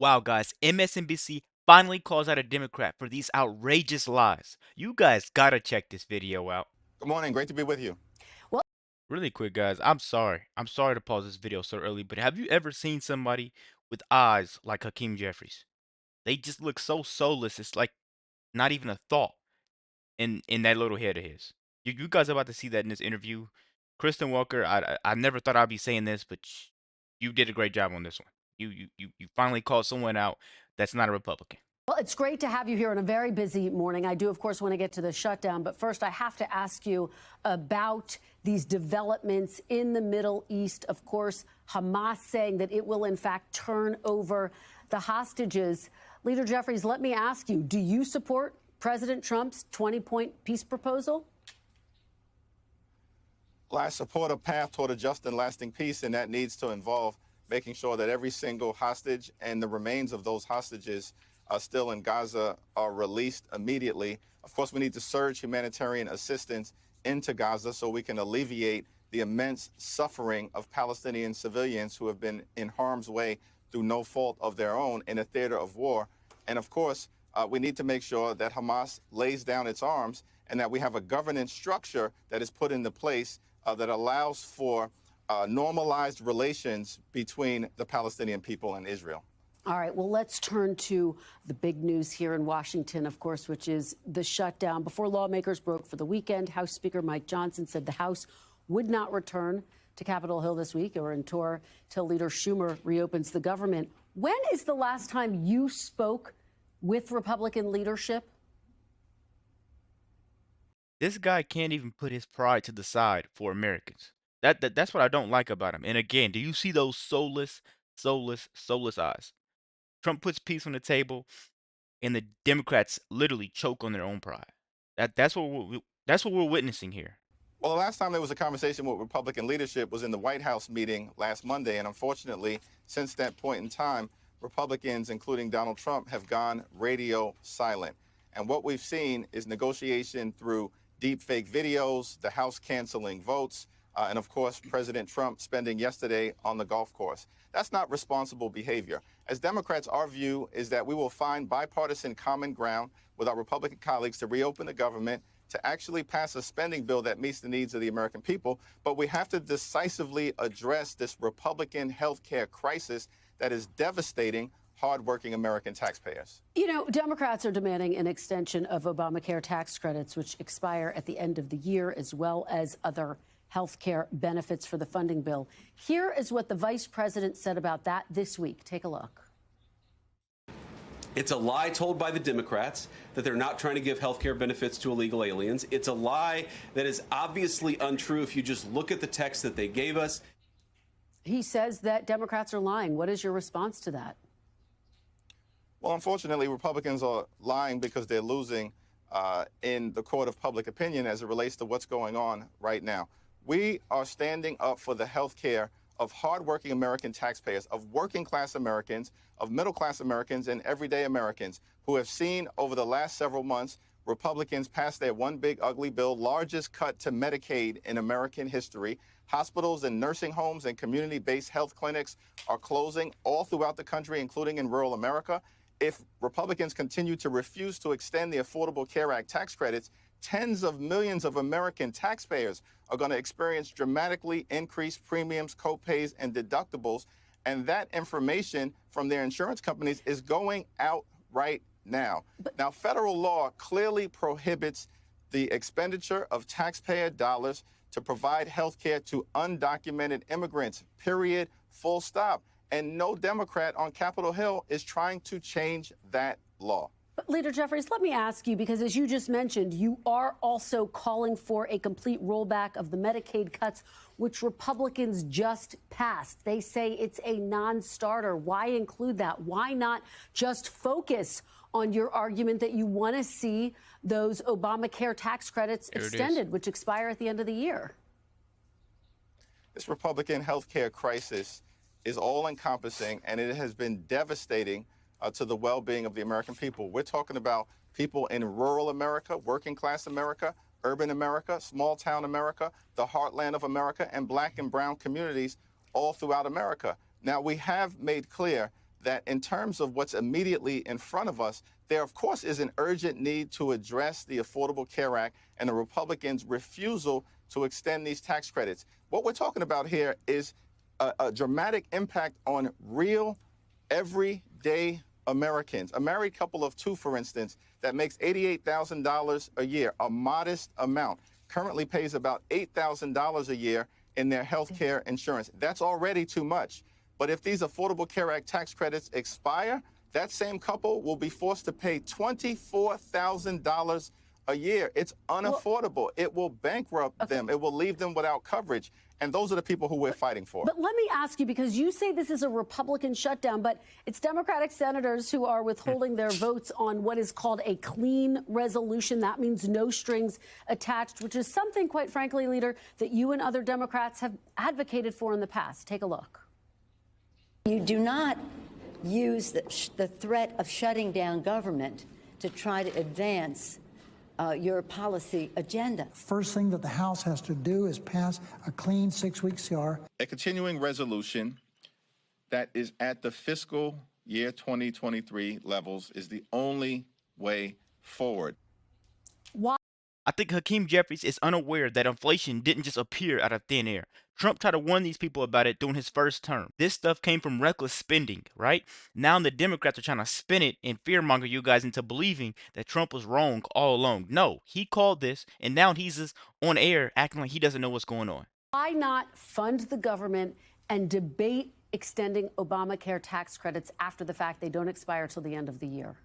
Wow, guys, MSNBC finally calls out a Democrat for these outrageous lies. You guys gotta check this video out. Good morning. Great to be with you. Really quick, guys, I'm sorry. I'm sorry to pause this video so early, but have you ever seen somebody with eyes like Hakeem Jeffries? They just look so soulless. It's like not even a thought in that little head of his. You guys are about to see that in this interview. Kristen Walker, I never thought I'd be saying this, but you did a great job on this one. You finally called someone out that's not a Republican. Well, it's great to have you here on a very busy morning. I do, of course, want to get to the shutdown, but first I have to ask you about these developments in the Middle East. Of course, Hamas saying that it will, in fact, turn over the hostages. Leader Jeffries, let me ask you, do you support President Trump's 20-point peace proposal? Well, I support a path toward a just and lasting peace, and that needs to involve making sure that every single hostage and the remains of those hostages still in Gaza are released immediately. Of course, we need to surge humanitarian assistance into Gaza so we can alleviate the immense suffering of Palestinian civilians who have been in harm's way through no fault of their own in a theater of war. And of course, we need to make sure that Hamas lays down its arms and that we have a governance structure that is put into place that allows for normalized relations between the Palestinian people and Israel. All right, well, let's turn to the big news here in Washington, of course, which is the shutdown. Before lawmakers broke for the weekend, House Speaker Mike Johnson said the House would not return to Capitol Hill this week or in tour till Leader Schumer reopens the government. When is the last time you spoke with Republican leadership? This guy can't even put his pride to the side for Americans. That's what I don't like about him. And again, do you see those soulless eyes? Trump puts peace on the table, and the Democrats literally choke on their own pride. That's what we're witnessing here. Well, the last time there was a conversation with Republican leadership was in the White House meeting last Monday. And unfortunately, since that point in time, Republicans, including Donald Trump, have gone radio silent. And what we've seen is negotiation through deep fake videos, the House canceling votes, and of course, President Trump spending yesterday on the golf course. That's not responsible behavior. As Democrats, our view is that we will find bipartisan common ground with our Republican colleagues to reopen the government, to actually pass a spending bill that meets the needs of the American people. But we have to decisively address this Republican health care crisis that is devastating hardworking American taxpayers. You know, Democrats are demanding an extension of Obamacare tax credits, which expire at the end of the year, as well as other health care benefits for the funding bill. Here is what the vice president said about that this week. Take a look. It's a lie told by the Democrats that they're not trying to give health care benefits to illegal aliens. It's a lie that is obviously untrue if you just look at the text that they gave us. He says that Democrats are lying. What is your response to that? Well, unfortunately, Republicans are lying because they're losing in the court of public opinion as it relates to what's going on right now. We are standing up for the health care of hardworking American taxpayers, of working class Americans, of middle class Americans, and everyday Americans who have seen over the last several months Republicans pass their one big ugly bill, largest cut to Medicaid in American history. Hospitals and nursing homes and community-based health clinics are closing all throughout the country, including in rural America. If Republicans continue to refuse to extend the Affordable Care Act tax credits, tens of millions of American taxpayers are going to experience dramatically increased premiums, copays, and deductibles. And that information from their insurance companies is going out right now. Now, federal law clearly prohibits the expenditure of taxpayer dollars to provide health care to undocumented immigrants, period, full stop. And no Democrat on Capitol Hill is trying to change that law. But Leader Jeffries, let me ask you, because as you just mentioned, you are also calling for a complete rollback of the Medicaid cuts, which Republicans just passed. They say it's a non-starter. Why include that? Why not just focus on your argument that you want to see those Obamacare tax credits extended, which expire at the end of the year? This Republican health care crisis is all-encompassing, and it has been devastating to the well-being of the American people. We're talking about people in rural America, working class America, urban America, small town America, the heartland of America, and black and brown communities all throughout America. Now, we have made clear that in terms of what's immediately in front of us, there, of course, is an urgent need to address the Affordable Care Act and the Republicans' refusal to extend these tax credits. What we're talking about here is a dramatic impact on real, everyday Americans. A married couple of two, for instance, that makes $88,000 a year, a modest amount, currently pays about $8,000 a year in their health care insurance. That's already too much. But if these Affordable Care Act tax credits expire, that same couple will be forced to pay $24,000 a year. It's unaffordable. It will bankrupt them. It will leave them without coverage. And those are the people who we're fighting for. But let me ask you, because you say this is a Republican shutdown, but it's Democratic senators who are withholding their votes on what is called a clean resolution. That means no strings attached, which is something, quite frankly, Leader, that you and other Democrats have advocated for in the past. Take a look. You do not use the threat of shutting down government to try to advance your policy agenda. First thing that the House has to do is pass a clean 6-week CR. A continuing resolution that is at the fiscal year 2023 levels is the only way forward. Why? I think Hakeem Jeffries is unaware that inflation didn't just appear out of thin air. Trump tried to warn these people about it during his first term. This stuff came from reckless spending, right? Now the Democrats are trying to spin it and fearmonger you guys into believing that Trump was wrong all along. No, he called this, and now he's just on air acting like he doesn't know what's going on. Why not fund the government and debate extending Obamacare tax credits after the fact? They don't expire till the end of the year.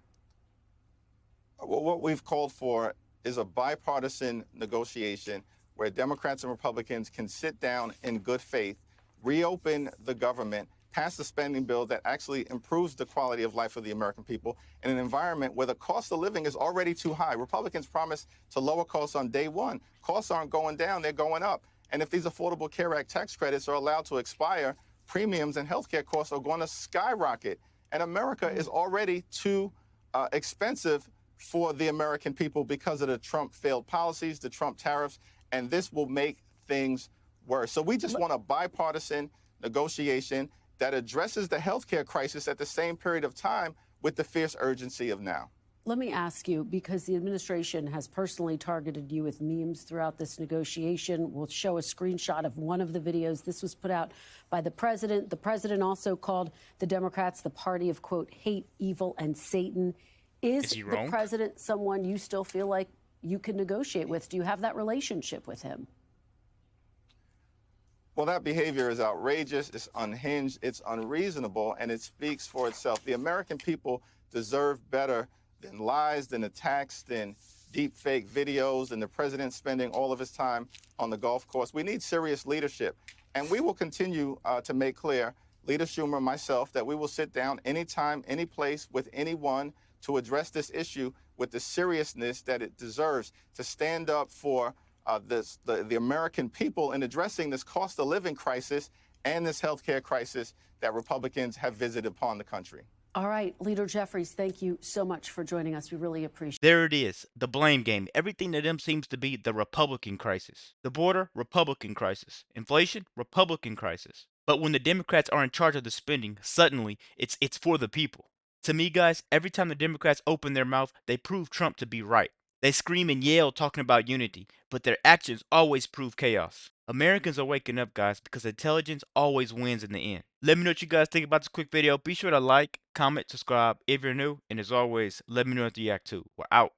Well, what we've called for is a bipartisan negotiation where Democrats and Republicans can sit down in good faith, reopen the government, pass a spending bill that actually improves the quality of life of the American people in an environment where the cost of living is already too high. Republicans promised to lower costs on day one. Costs aren't going down, they're going up. And if these Affordable Care Act tax credits are allowed to expire, premiums and healthcare costs are going to skyrocket. And America is already too expensive for the American people because of the Trump failed policies, the Trump tariffs, and this will make things worse. So we just want a bipartisan negotiation that addresses the healthcare crisis at the same period of time with the fierce urgency of now. Let me ask you, because the administration has personally targeted you with memes throughout this negotiation. We'll show a screenshot of one of the videos. This was put out by the president. The president also called the Democrats the party of, quote, hate, evil, and Satan. Is he the wrong? president someone you still feel like you can negotiate with? Do you have that relationship with him? Well, that behavior is outrageous, it's unhinged, it's unreasonable, and it speaks for itself. The American people deserve better than lies, than attacks, than deep fake videos, and the president spending all of his time on the golf course. We need serious leadership, and we will continue to make clear, Leader Schumer, myself, that we will sit down anytime, any place, with anyone to address this issue with the seriousness that it deserves, to stand up for the American people in addressing this cost of living crisis and this healthcare crisis that Republicans have visited upon the country. All right, Leader Jeffries, thank you so much for joining us. We really appreciate it. There it is, the blame game. Everything to them seems to be the Republican crisis. The border, Republican crisis. Inflation, Republican crisis. But when the Democrats are in charge of the spending, suddenly it's for the people. To me, guys, every time the Democrats open their mouth, they prove Trump to be right. They scream and yell talking about unity, but their actions always prove chaos. Americans are waking up, guys, because intelligence always wins in the end. Let me know what you guys think about this quick video. Be sure to like, comment, subscribe if you're new, and as always, let me know what you react to. We're out.